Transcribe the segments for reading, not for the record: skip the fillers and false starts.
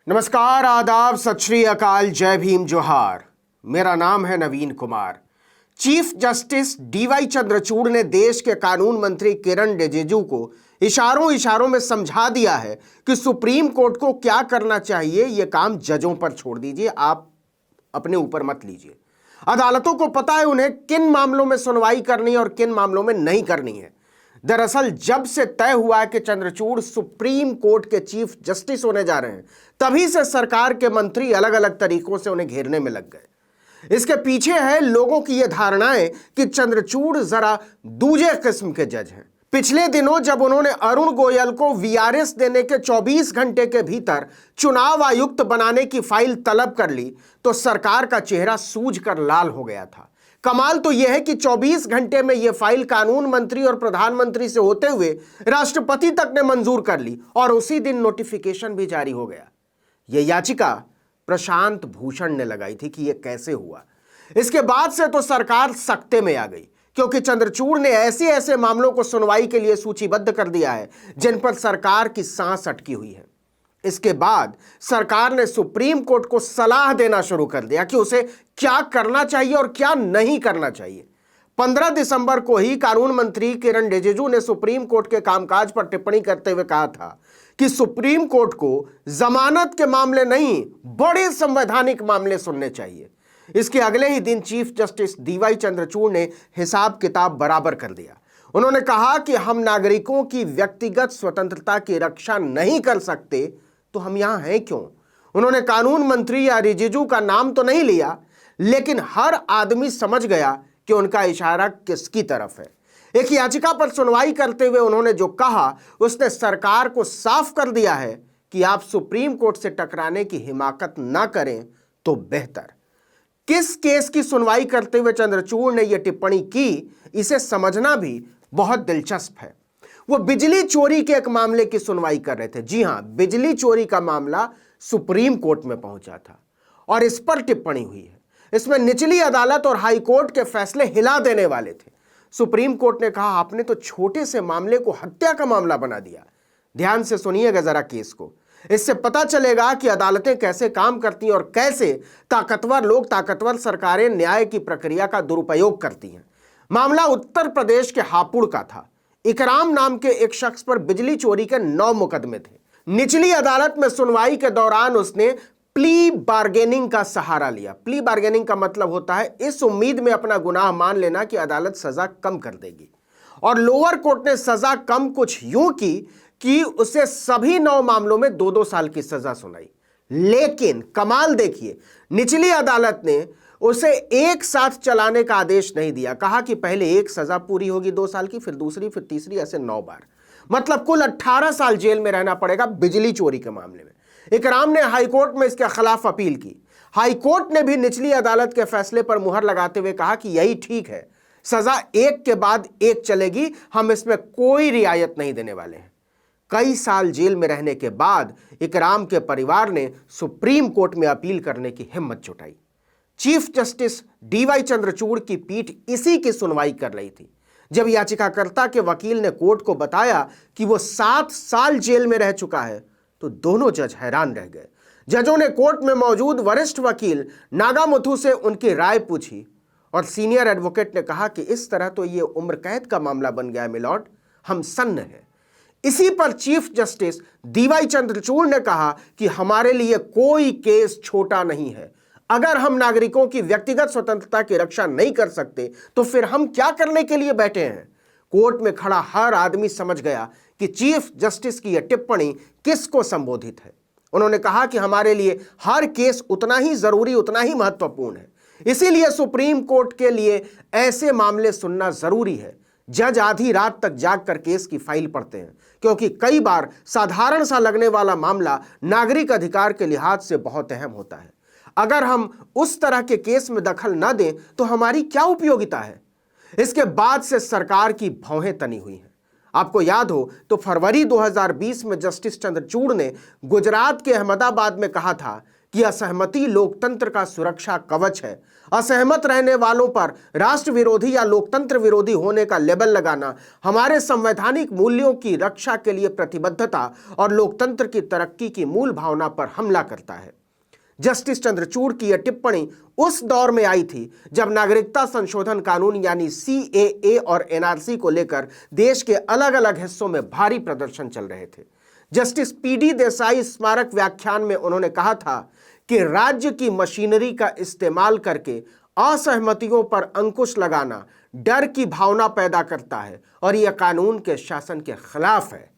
नमस्कार, आदाब, सत श्री अकाल, जय भीम, जोहार। मेरा नाम है Naveen Kumar. Chief justice DY Chandrachud ने देश के कानून मंत्री किरण रिजिजू को इशारों इशारों में समझा दिया है कि सुप्रीम कोर्ट को क्या करना चाहिए। यह काम जजों पर छोड़ दीजिए, आप अपने ऊपर मत लीजिए। अदालतों को पता है उन्हें किन मामलों में सुनवाई करनी है और किन मामलों में नहीं करनी है। दरअसल जब से तय हुआ है कि चंद्रचूड़ सुप्रीम कोर्ट के चीफ जस्टिस होने जा रहे हैं, तभी से सरकार के मंत्री अलग अलग तरीकों से उन्हें घेरने में लग गए। इसके पीछे है लोगों की यह धारणाएं कि चंद्रचूड़ जरा दूजे किस्म के जज हैं। पिछले दिनों जब उन्होंने अरुण गोयल को वीआरएस देने के 24 घंटे के भीतर चुनाव आयुक्त बनाने की फाइल तलब कर ली तो सरकार का चेहरा सूज कर लाल हो गया था। कमाल तो यह है कि 24 घंटे में यह फाइल कानून मंत्री और प्रधानमंत्री से होते हुए राष्ट्रपति तक ने मंजूर कर ली और उसी दिन नोटिफिकेशन भी जारी हो गया। यह याचिका प्रशांत भूषण ने लगाई थी कि यह कैसे हुआ। इसके बाद से तो सरकार सकते में आ गई, क्योंकि चंद्रचूड़ ने ऐसे ऐसे मामलों को सुनवाई के लिए सूचीबद्ध कर दिया है जिन पर सरकार की सांस अटकी हुई है। इसके बाद सरकार ने सुप्रीम कोर्ट को सलाह देना शुरू कर दिया कि उसे क्या करना चाहिए और क्या नहीं करना चाहिए। 15 दिसंबर को ही कानून मंत्री किरण रिजिजू ने सुप्रीम कोर्ट के कामकाज पर टिप्पणी करते हुए कहा था कि सुप्रीम कोर्ट को जमानत के मामले नहीं, बड़े संवैधानिक मामले सुनने चाहिए। इसके अगले ही दिन चीफ जस्टिस डीवाई चंद्रचूड़ ने हिसाब किताब बराबर कर दिया। उन्होंने कहा कि हम नागरिकों की व्यक्तिगत स्वतंत्रता की रक्षा नहीं कर सकते तो हम यहां हैं क्यों। उन्होंने कानून मंत्री या रिजिजू का नाम तो नहीं लिया, लेकिन हर आदमी समझ गया कि उनका इशारा किसकी तरफ है। एक याचिका पर सुनवाई करते हुए उन्होंने जो कहा उसने सरकार को साफ कर दिया है कि आप सुप्रीम कोर्ट से टकराने की हिमाकत ना करें तो बेहतर। किस केस की सुनवाई करते हुए चंद्रचूड़ ने यह टिप्पणी की, इसे समझना भी बहुत दिलचस्प है। वो बिजली चोरी के एक मामले की सुनवाई कर रहे थे। जी हां, बिजली चोरी का मामला सुप्रीम कोर्ट में पहुंचा था और इस पर टिप्पणी हुई है। इसमें निचली अदालत और हाई कोर्ट के फैसले हिला देने वाले थे। सुप्रीम कोर्ट ने कहा, आपने तो छोटे से मामले को हत्या का मामला बना दिया। ध्यान से सुनिएगा जरा केस को, इससे पता चलेगा कि अदालतें कैसे काम करती हैं और कैसे ताकतवर लोग, ताकतवर सरकारें न्याय की प्रक्रिया का दुरुपयोग करती हैं। मामला उत्तर प्रदेश के हापुड़ का था। इकराम नाम के एक शख्स पर बिजली चोरी के 9 मुकदमे थे। निचली अदालत में सुनवाई के दौरान उसने प्ली बार्गेनिंग का सहारा लिया। प्ली बार्गेनिंग का मतलब होता है इस उम्मीद में अपना गुनाह मान लेना कि अदालत सजा कम कर देगी। और लोअर कोर्ट ने सजा कम कुछ यूं की कि उसे सभी 9 मामलों में 2-2 साल की सजा सुनाई। लेकिन कमाल देखिए, निचली अदालत ने उसे एक साथ चलाने का आदेश नहीं दिया। कहा कि पहले एक सजा पूरी होगी 2 साल की, फिर दूसरी, फिर तीसरी, ऐसे 9 बार। मतलब कुल 18 साल जेल में रहना पड़ेगा बिजली चोरी के मामले में। इकराम ने हाईकोर्ट में इसके खिलाफ अपील की। हाईकोर्ट ने भी निचली अदालत के फैसले पर मुहर लगाते हुए कहा कि यही ठीक है, सजा एक के बाद एक चलेगी, हम इसमें कोई रियायत नहीं देने वाले हैं। कई साल जेल में रहने के बाद इकराम के परिवार ने सुप्रीम कोर्ट में अपील करने की हिम्मत जुटाई। चीफ जस्टिस डीवाई चंद्रचूड़ की पीठ इसी की सुनवाई कर रही थी जब याचिकाकर्ता के वकील ने कोर्ट को बताया कि वो 7 साल जेल में रह चुका है, तो दोनों जज हैरान रह गए। जजों ने कोर्ट में मौजूद वरिष्ठ वकील नागामुथु से उनकी राय पूछी और सीनियर एडवोकेट ने कहा कि इस तरह तो ये उम्र कैद का मामला बन गया मिलॉर्ड, हम सन्न हैं। इसी पर चीफ जस्टिस डीवाई चंद्रचूड़ ने कहा कि हमारे लिए कोई केस छोटा नहीं है। अगर हम नागरिकों की व्यक्तिगत स्वतंत्रता की रक्षा नहीं कर सकते तो फिर हम क्या करने के लिए बैठे हैं। कोर्ट में खड़ा हर आदमी समझ गया कि चीफ जस्टिस की यह टिप्पणी किसको संबोधित है। उन्होंने कहा कि हमारे लिए हर केस उतना ही जरूरी, उतना ही महत्वपूर्ण है। इसीलिए सुप्रीम कोर्ट के लिए ऐसे मामले सुनना जरूरी है। जज आधी रात तक जागकर केस की फाइल पढ़ते हैं, क्योंकि कई बार साधारण सा लगने वाला मामला नागरिक अधिकार के लिहाज से बहुत अहम होता है। अगर हम उस तरह के केस में दखल न दें तो हमारी क्या उपयोगिता है। इसके बाद से सरकार की भौहें तनी हुई हैं। आपको याद हो तो फरवरी 2020 में जस्टिस चंद्रचूड़ ने गुजरात के अहमदाबाद में कहा था कि असहमति लोकतंत्र का सुरक्षा कवच है। असहमत रहने वालों पर राष्ट्र विरोधी या लोकतंत्र विरोधी होने का लेबल लगाना हमारे संवैधानिक मूल्यों की रक्षा के लिए प्रतिबद्धता और लोकतंत्र की तरक्की की मूल भावना पर हमला करता है। जस्टिस चंद्रचूड़ की यह टिप्पणी उस दौर में आई थी जब नागरिकता संशोधन कानून यानी सीएए और एनआरसी को लेकर देश के अलग अलग हिस्सों में भारी प्रदर्शन चल रहे थे। जस्टिस पीडी देसाई स्मारक व्याख्यान में उन्होंने कहा था कि राज्य की मशीनरी का इस्तेमाल करके असहमतियों पर अंकुश लगाना डर की भावना पैदा करता है और यह कानून के शासन के खिलाफ है।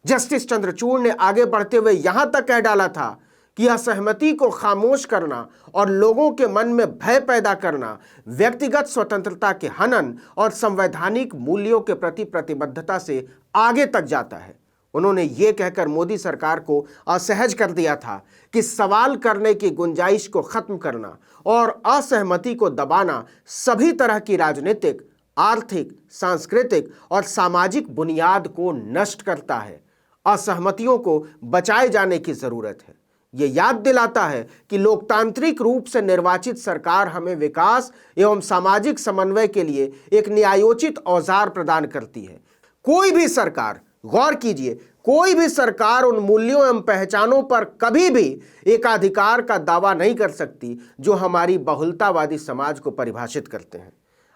जस्टिस चंद्रचूड़ ने आगे बढ़ते हुए यहां तक कह डाला था कि असहमति को खामोश करना और लोगों के मन में भय पैदा करना व्यक्तिगत स्वतंत्रता के हनन और संवैधानिक मूल्यों के प्रति प्रतिबद्धता से आगे तक जाता है। उन्होंने ये कहकर मोदी सरकार को असहज कर दिया था कि सवाल करने की गुंजाइश को खत्म करना और असहमति को दबाना सभी तरह की राजनीतिक, आर्थिक, सांस्कृतिक और सामाजिक बुनियाद को नष्ट करता है। असहमतियों को बचाए जाने की जरूरत है। यह याद दिलाता है कि लोकतांत्रिक रूप से निर्वाचित सरकार हमें विकास एवं सामाजिक समन्वय के लिए एक न्यायोचित औजार प्रदान करती है। कोई भी सरकार, गौर कीजिए, कोई भी सरकार उन मूल्यों एवं पहचानों पर कभी भी एकाधिकार का दावा नहीं कर सकती जो हमारी बहुलतावादी समाज को परिभाषित करते हैं।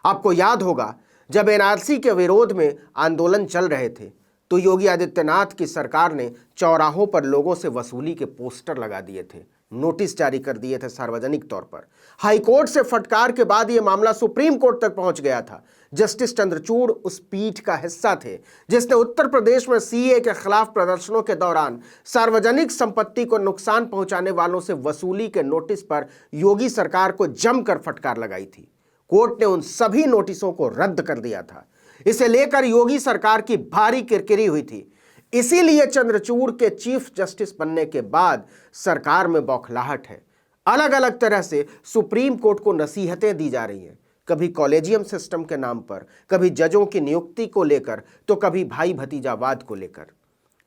आपको याद होगा, जब एनआरसी के विरोध में आंदोलन चल रहे थे तो योगी आदित्यनाथ की सरकार ने चौराहों पर लोगों से वसूली के पोस्टर लगा दिए थे, नोटिस जारी कर दिए थे सार्वजनिक तौर पर। हाईकोर्ट से फटकार के बाद यह मामला सुप्रीम कोर्ट तक पहुंच गया था। जस्टिस चंद्रचूड़ उस पीठ का हिस्सा थे जिसने उत्तर प्रदेश में सीए के खिलाफ प्रदर्शनों के दौरान सार्वजनिक संपत्ति को नुकसान पहुंचाने वालों से वसूली के नोटिस पर योगी सरकार को जमकर फटकार लगाई थी। कोर्ट ने उन सभी नोटिसों को रद्द कर दिया था। इसे लेकर योगी सरकार की भारी किरकिरी हुई थी। इसीलिए चंद्रचूड़ के चीफ जस्टिस बनने के बाद सरकार में बौखलाहट है। अलग अलग तरह से सुप्रीम कोर्ट को नसीहतें दी जा रही हैं, कभी कॉलेजियम सिस्टम के नाम पर, कभी जजों की नियुक्ति को लेकर, तो कभी भाई भतीजावाद को लेकर।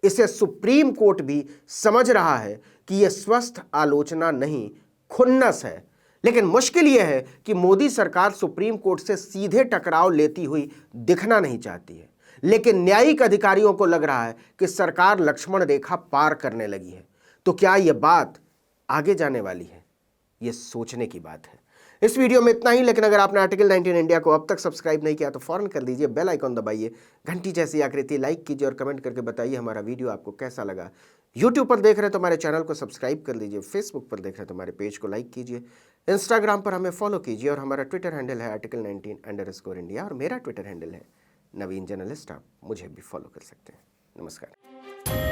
इसे सुप्रीम कोर्ट भी समझ रहा है कि यह स्वस्थ आलोचना नहीं, खुन्नस है। लेकिन मुश्किल यह है कि मोदी सरकार सुप्रीम कोर्ट से सीधे टकराव लेती हुई दिखना नहीं चाहती है, लेकिन न्यायिक अधिकारियों को लग रहा है कि सरकार लक्ष्मण रेखा पार करने लगी है। तो क्या यह बात आगे जाने वाली है? यह सोचने की बात है। इस वीडियो में इतना ही, लेकिन अगर आपने आर्टिकल 19 इंडिया को अब तक सब्सक्राइब नहीं किया तो फौरन कर दीजिए, बेल आइकॉन दबाइए, घंटी जैसी आकृति लाइक कीजिए और कमेंट करके बताइए हमारा वीडियो आपको कैसा लगा। यूट्यूब पर देख रहे हैं तो हमारे चैनल को सब्सक्राइब कर लीजिए, फेसबुक पर देख रहे हैं तो हमारे पेज को लाइक कीजिए, इंस्टाग्राम पर हमें फॉलो कीजिए और हमारा ट्विटर हैंडल है आर्टिकल 19_इंडिया और मेरा ट्विटर हैंडल है नवीन जर्नलिस्ट। आप मुझे भी फॉलो कर सकते हैं। नमस्कार।